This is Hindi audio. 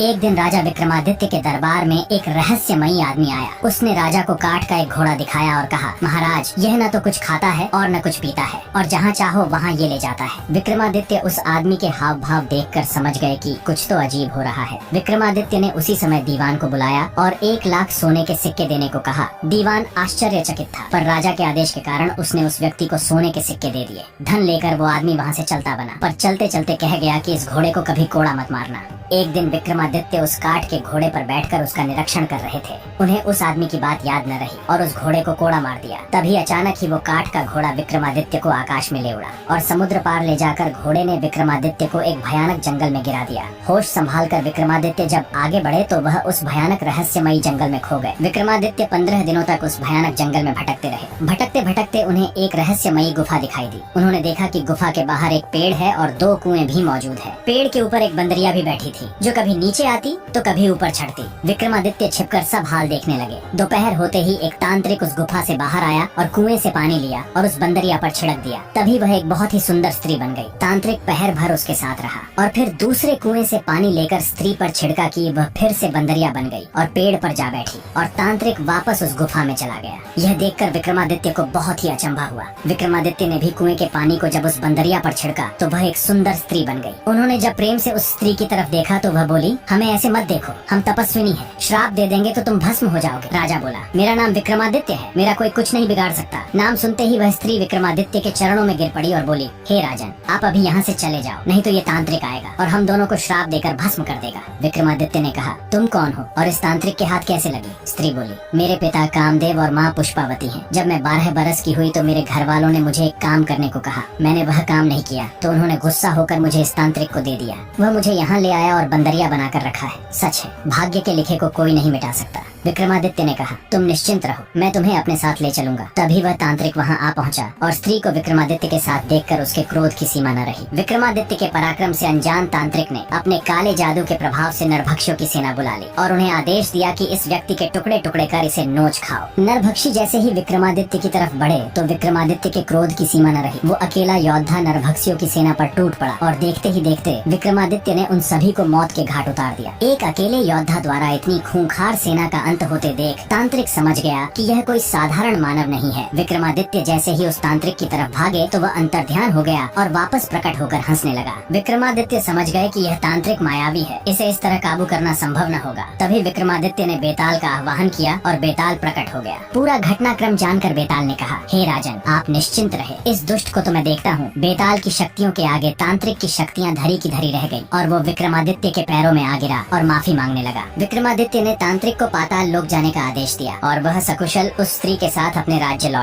एक दिन राजा विक्रमादित्य के दरबार में एक रहस्यमयी आदमी आया। उसने राजा को काठ का एक घोड़ा दिखाया और कहा, महाराज, यह न तो कुछ खाता है और न कुछ पीता है, और जहाँ चाहो वहाँ ये ले जाता है। विक्रमादित्य उस आदमी के हाव भाव देखकर समझ गए कि कुछ तो अजीब हो रहा है। विक्रमादित्य ने उसी समय दीवान को बुलाया और 1 लाख सोने के सिक्के देने को कहा। दीवान आश्चर्यचकित था, पर राजा के आदेश के कारण उसने उस व्यक्ति को सोने के सिक्के दे दिए। धन लेकर वो आदमी वहाँ से चलता बना, पर चलते चलते कह गया कि इस घोड़े को कभी कोड़ा मत मारना। एक दिन विक्रमादित्य उस काठ के घोड़े पर बैठकर उसका निरीक्षण कर रहे थे। उन्हें उस आदमी की बात याद न रही और उस घोड़े को कोड़ा मार दिया। तभी अचानक ही वो काठ का घोड़ा विक्रमादित्य को आकाश में ले उड़ा और समुद्र पार ले जाकर घोड़े ने विक्रमादित्य को एक भयानक जंगल में गिरा दिया। होश संभाल कर विक्रमादित्य जब आगे बढ़े तो वह उस भयानक रहस्यमयी जंगल में खो गए। विक्रमादित्य 15 दिनों तक उस भयानक जंगल में भटकते रहे। भटकते भटकते उन्हें एक रहस्यमयी गुफा दिखाई दी। उन्होंने देखा कि गुफा के बाहर एक पेड़ है और 2 कुएं भी मौजूद है। पेड़ के ऊपर एक बंदरिया भी बैठी थी जो कभी नीचे आती तो कभी ऊपर चढ़ती। विक्रमादित्य छिपकर सब हाल देखने लगे। दोपहर होते ही एक तांत्रिक उस गुफा से बाहर आया और कुएं से पानी लिया और उस बंदरिया पर छिड़क दिया। तभी वह एक बहुत ही सुंदर स्त्री बन गई। तांत्रिक पहर भर उसके साथ रहा और फिर दूसरे कुएं से पानी लेकर स्त्री पर छिड़का कि वह फिर से बंदरिया बन गई और पेड़ पर जा बैठी और तांत्रिक वापस उस गुफा में चला गया। यह देखकर विक्रमादित्य को बहुत ही अचंभा हुआ। विक्रमादित्य ने भी कुएं के पानी को जब उस बंदरिया पर छिड़का तो वह एक सुंदर स्त्री बन गई। उन्होंने जब प्रेम से उस स्त्री की तरफ देखा तो वह बोली, हमें ऐसे मत देखो, हम तपस्विनी हैं, श्राप दे देंगे तो तुम भस्म हो जाओगे। राजा बोला, मेरा नाम विक्रमादित्य है, मेरा कोई कुछ नहीं बिगाड़ सकता। नाम सुनते ही वह स्त्री विक्रमादित्य के चरणों में गिर पड़ी और बोली, हे राजन, आप अभी यहाँ से चले जाओ, नहीं तो ये तांत्रिक आएगा और हम दोनों को श्राप देकर भस्म कर देगा। विक्रमादित्य ने कहा, तुम कौन हो और इस तांत्रिक के हाथ कैसे लगी? स्त्री बोली, मेरे पिता कामदेव और माँ पुष्पावती हैं। जब मैं 12 बरस की हुई तो मेरे घर वालों ने मुझे एक काम करने को कहा। मैंने वह काम नहीं किया तो उन्होंने गुस्सा होकर मुझे इस तांत्रिक को दे दिया। वह मुझे यहाँ ले आया और बंदरिया बनाकर रखा है। सच है, भाग्य के लिखे को कोई नहीं मिटा सकता। विक्रमादित्य ने कहा, तुम निश्चिंत रहो, मैं तुम्हें अपने साथ ले चलूंगा। तभी वह तांत्रिक वहाँ आ पहुँचा और स्त्री को विक्रमादित्य के साथ देखकर उसके क्रोध की सीमा न रही। विक्रमादित्य के पराक्रम से अनजान तांत्रिक ने अपने काले जादू के प्रभाव से नरभक्षियों की सेना बुला ली और उन्हें आदेश दिया कि इस व्यक्ति के टुकड़े टुकड़े कर इसे नोच खाओ। नरभक्षी जैसे ही विक्रमादित्य की तरफ बढ़े तो विक्रमादित्य के क्रोध की सीमा न रही। वो अकेला योद्धा नरभक्षियों की सेना पर टूट पड़ा और देखते ही देखते विक्रमादित्य ने उन सभी को मौत के घाट उतार दिया। एक अकेले योद्धा द्वारा इतनी खूंखार सेना का अंत होते देख तांत्रिक समझ गया कि यह कोई साधारण मानव नहीं है। विक्रमादित्य जैसे ही उस तांत्रिक की तरफ भागे तो वह अंतर्ध्यान हो गया और वापस प्रकट होकर हंसने लगा। विक्रमादित्य समझ गए कि यह तांत्रिक मायावी है, इसे इस तरह काबू करना संभव न होगा। तभी विक्रमादित्य ने बेताल का आह्वान किया और बेताल प्रकट हो गया। पूरा घटनाक्रम जानकर बेताल ने कहा, हे राजन, आप निश्चिंत रहे, इस दुष्ट को तो मैं देखता हूँ। बेताल की शक्तियों के आगे तांत्रिक की शक्तियाँ धरी की धरी रह गयी और वो विक्रमादित्य के पैरों में आ गिरा और माफी मांगने लगा। विक्रमादित्य ने तांत्रिक को पाताल लोक जाने का आदेश दिया और वह सकुशल उस स्त्री के साथ अपने राज्य लौट